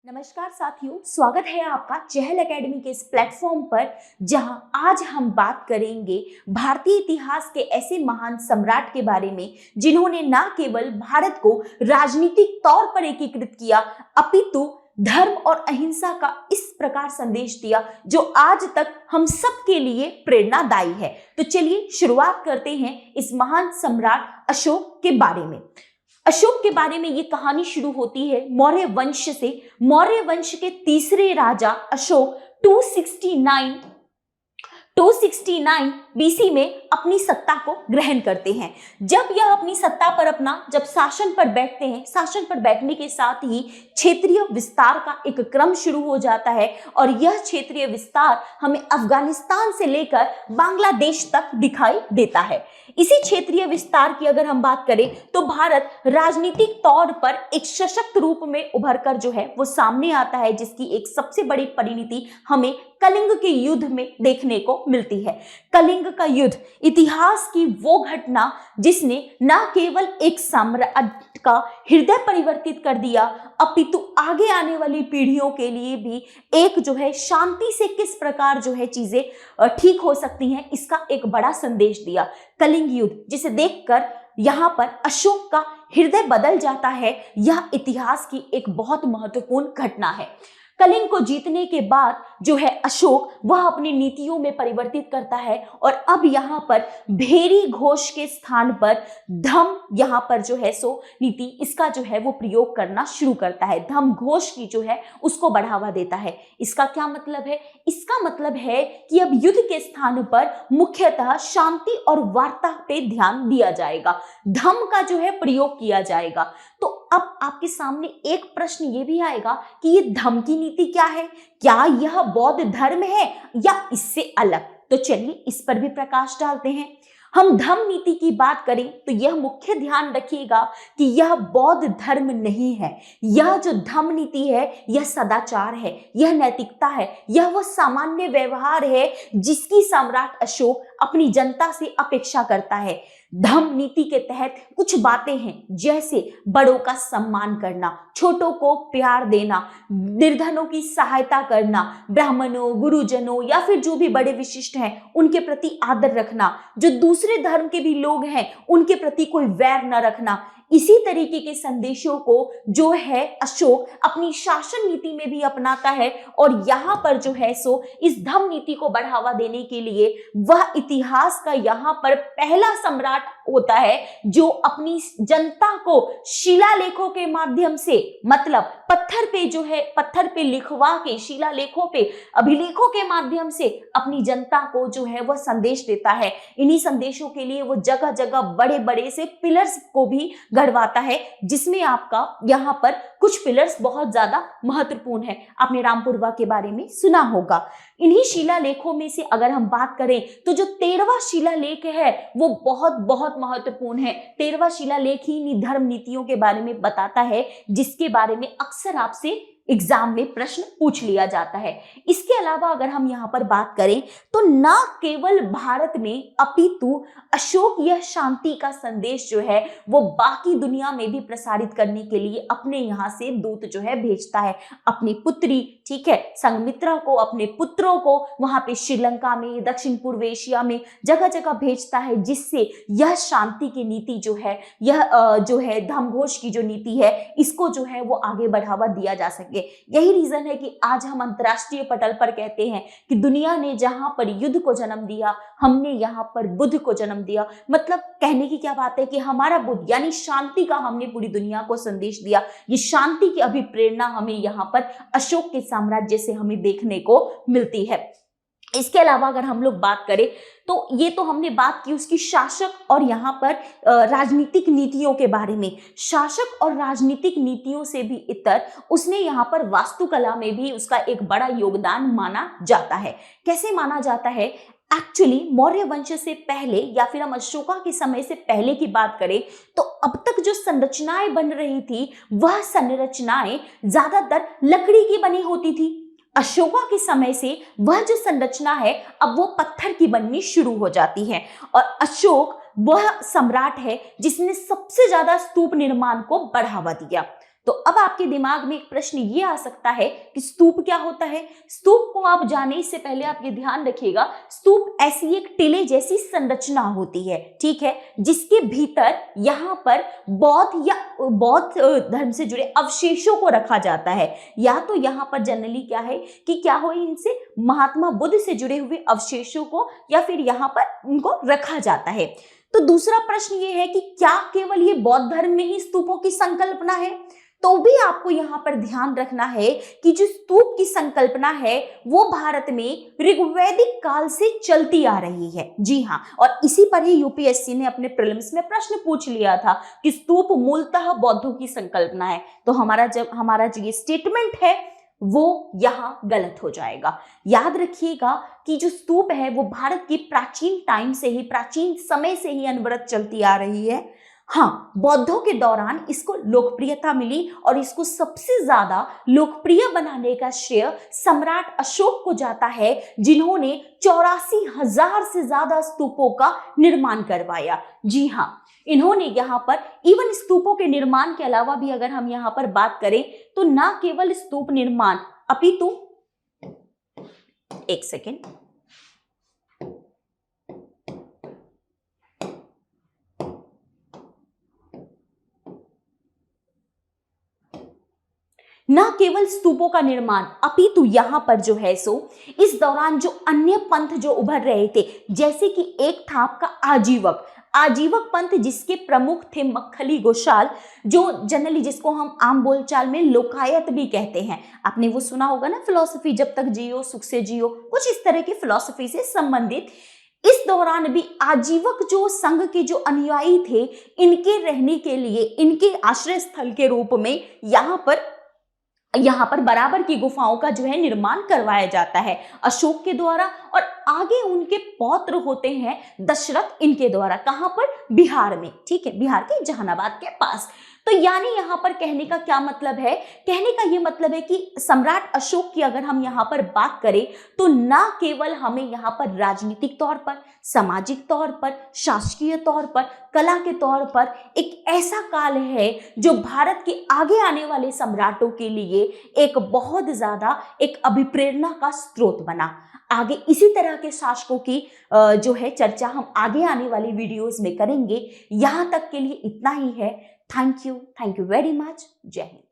नमस्कार साथियों, स्वागत है आपका चहल एकेडमी के इस प्लेटफॉर्म पर, जहां आज हम बात करेंगे भारतीय इतिहास के ऐसे महान सम्राट के बारे में जिन्होंने न केवल भारत को राजनीतिक तौर पर एकीकृत किया, अपितु धर्म और अहिंसा का इस प्रकार संदेश दिया जो आज तक हम सब के लिए प्रेरणादायी है। तो चलिए शुरुआत करते हैं इस महान सम्राट अशोक के बारे में। अशोक के बारे में ये कहानी शुरू होती है मौर्य वंश से। मौर्य वंश के तीसरे राजा अशोक 269 बीसी में अपनी सत्ता को ग्रहण करते हैं। जब यह अपनी सत्ता पर जब शासन पर बैठते हैं, शासन पर बैठने के साथ ही क्षेत्रीय विस्तार का एक क्रम शुरू हो जाता है और यह क्षेत्रीय विस्तार हमें अफगानिस्तान से लेकर बांग्लादेश तक दिखाई देता है। इसी क्षेत्रीय विस्तार की अगर हम बात करें तो भारत राजनीतिक तौर पर एक सशक्त रूप में उभरकर जो है वो सामने आता है, जिसकी एक सबसे बड़ी परिणति हमें कलिंग के युद्ध में देखने को मिलती है। कलिंग का युद्ध इतिहास की वो घटना जिसने न केवल एक साम्राज्य का हृदय परिवर्तित कर दिया, अपितु आगे आने वाली पीढ़ियों के लिए भी एक जो है शांति से किस प्रकार जो है चीजें ठीक हो सकती हैं, इसका एक बड़ा संदेश दिया। कलिंग युद्ध जिसे देखकर यहाँ पर अशोक का हृदय बदल जाता है, यह इतिहास की एक बहुत महत्वपूर्ण घटना है। कलिंग को जीतने के बाद जो है अशोक वह अपनी नीतियों में परिवर्तित करता है और अब यहाँ पर भेरी घोष के स्थान पर धम यहाँ पर जो है सो नीति इसका जो है वो प्रयोग करना शुरू करता है। धम घोष की जो है उसको बढ़ावा देता है। इसका क्या मतलब है? इसका मतलब है कि अब युद्ध के स्थान पर मुख्यतः शांति और वार्ता पे ध्यान दिया जाएगा, धम का जो है प्रयोग किया जाएगा। तो अब आपके सामने एक प्रश्न ये भी आएगा कि ये धम की नीति क्या है? क्या यह बौद्ध धर्म है या इससे अलग? तो चलिए इस पर भी प्रकाश डालते हैं। हम धम नीति की बात करें तो यह मुख्य ध्यान रखिएगा कि यह बौद्ध धर्म नहीं है। यह जो धम नीति है यह सदाचार है, यह नैतिकता है, यह वो सामान्य व्यवहार है जिसकी सम्राट अशोक अपनी जनता से अपेक्षा करता है। धम नीति के तहत कुछ बातें हैं, जैसे बड़ों का सम्मान करना, छोटों को प्यार देना, निर्धनों की सहायता करना, ब्राह्मणों, गुरुजनों या फिर जो भी बड़े विशिष्ट हैं उनके प्रति आदर रखना, जो दूसरे धर्म के भी लोग हैं उनके प्रति कोई वैर न रखना। इसी तरीके के संदेशों को जो है अशोक अपनी शासन नीति में भी अपनाता है और यहाँ पर जो है सो इस धम नीति को बढ़ावा देने के लिए वह इतिहास का यहाँ पर पहला सम्राट होता है जो अपनी जनता को शिलालेखों के माध्यम से, मतलब पत्थर पे जो है पत्थर पे लिखवा के, शिलालेखों पे अभिलेखों के माध्यम से अपनी जनता को जो है वह संदेश देता है। इन्हीं संदेशों के लिए वो जगह जगह बड़े बड़े से पिलर्स को भी गढ़वाता है, जिसमें आपका यहाँ पर कुछ पिलर्स बहुत ज्यादा महत्वपूर्ण है। आपने रामपुरवा के बारे में सुना होगा। इन्हीं शिलालेखों में से अगर हम बात करें तो जो 13वां शिलालेख है वो बहुत बहुत महत्वपूर्ण है। 13वां शिलालेख ही इन्हीं धर्म नीतियों के बारे में बताता है, जिसके बारे में अक्सर आपसे एग्जाम में प्रश्न पूछ लिया जाता है। इसके अलावा अगर हम यहाँ पर बात करें तो न केवल भारत में अपितु अशोक यह शांति का संदेश जो है वो बाकी दुनिया में भी प्रसारित करने के लिए अपने यहाँ से दूत जो है भेजता है। अपनी पुत्री, ठीक है, संघमित्रा को, अपने पुत्रों को वहां पे श्रीलंका में, दक्षिण पूर्व एशिया में जगह जगह भेजता है, जिससे यह शांति की नीति जो है, यह जो है धमघोष की जो नीति है, इसको जो है वो आगे बढ़ावा दिया जा सके। यही रीजन है कि आज हम अंतरराष्ट्रीय पटल पर कहते हैं कि दुनिया ने जहां पर युद्ध को जन्म दिया, हमने यहाँ पर बुद्ध को जन्म दिया। मतलब कहने की क्या बात है कि हमारा बुद्ध यानी शांति का हमने पूरी दुनिया को संदेश दिया। ये शांति की अभिप्रेरणा हमें यहाँ पर अशोक के साम्राज्य से हमें देखने को मिलती है। इसके अलावा अगर हम लोग बात करें तो ये तो हमने बात की उसकी शासक और यहाँ पर राजनीतिक नीतियों के बारे में। शासक और राजनीतिक नीतियों से भी इतर उसने यहाँ पर वास्तुकला में भी उसका एक बड़ा योगदान माना जाता है। कैसे माना जाता है? एक्चुअली मौर्य वंश से पहले या फिर हम अशोका के समय से पहले की बात करें तो अब तक जो संरचनाएं बन रही थी वह संरचनाएं ज्यादातर लकड़ी की बनी होती थी। अशोका के समय से वह जो संरचना है अब वो पत्थर की बननी शुरू हो जाती है और अशोक वह सम्राट है जिसने सबसे ज्यादा स्तूप निर्माण को बढ़ावा दिया। तो अब आपके दिमाग में एक प्रश्न ये आ सकता है कि स्तूप क्या होता है। स्तूप को आप जाने से पहले आप ये ध्यान रखिएगा, स्तूप ऐसी एक टिले जैसी संरचना होती है, ठीक है, जिसके भीतर यहाँ पर बौद्ध धर्म से जुड़े अवशेषों को रखा जाता है। या तो यहाँ पर जनरली क्या है कि क्या हो, इनसे महात्मा बुद्ध से जुड़े हुए अवशेषों को या फिर यहाँ पर उनको रखा जाता है। तो दूसरा प्रश्न ये है कि क्या केवल ये बौद्ध धर्म में ही स्तूपों की संकल्पना है? तो भी आपको यहाँ पर ध्यान रखना है कि जो स्तूप की संकल्पना है वो भारत में ऋग्वैदिक काल से चलती आ रही है। जी हाँ, और इसी पर ही यूपीएससी ने अपने प्रीलिम्स में प्रश्न पूछ लिया था कि स्तूप मूलतः बौद्धों की संकल्पना है। तो हमारा जो ये स्टेटमेंट है वो यहाँ गलत हो जाएगा। याद रखिएगा कि जो स्तूप है वो भारत की प्राचीन समय से ही अनवरत चलती आ रही है। हाँ, बौद्धों के दौरान इसको लोकप्रियता मिली और इसको सबसे ज्यादा लोकप्रिय बनाने का श्रेय सम्राट अशोक को जाता है, जिन्होंने 84,000 से ज्यादा स्तूपों का निर्माण करवाया। जी हाँ, इन्होंने यहाँ पर इवन स्तूपों के निर्माण के अलावा भी अगर हम यहाँ पर बात करें तो ना केवल स्तूप निर्माण अपितु एक सेकेंड, न केवल स्तूपों का निर्माण अपितु यहाँ पर जो है सो इस दौरान जो अन्य पंथ जो उभर रहे थे, जैसे कि एक था आपका आजीवक पंथ, जिसके प्रमुख थे मक्खली गोशाल, जो जनरली जिसको हम आम बोलचाल में लोकायत भी कहते हैं। आपने वो सुना होगा ना, फिलॉसफी जब तक जियो सुख से जियो, कुछ इस तरह की फिलॉसफी से संबंधित। इस दौरान भी आजीवक जो संघ के जो अनुयायी थे, इनके रहने के लिए इनके आश्रय स्थल के रूप में यहाँ पर बराबर की गुफाओं का जो है निर्माण करवाया जाता है अशोक के द्वारा, और आगे उनके पौत्र होते हैं दशरथ इनके द्वारा। कहां पर? बिहार में, ठीक है, बिहार के जहानाबाद के पास। तो यानी यहाँ पर कहने का क्या मतलब है? कहने का ये मतलब है कि सम्राट अशोक की अगर हम यहाँ पर बात करें तो ना केवल हमें यहाँ पर राजनीतिक तौर पर, सामाजिक तौर पर, शासकीय तौर पर, कला के तौर पर एक ऐसा काल है जो भारत के आगे आने वाले सम्राटों के लिए एक बहुत ज्यादा एक अभिप्रेरणा का स्रोत बना। आगे इसी तरह के शासकों की जो है चर्चा हम आगे आने वाली वीडियोस में करेंगे। यहाँ तक के लिए इतना ही है। Thank you very much. जय हिंद।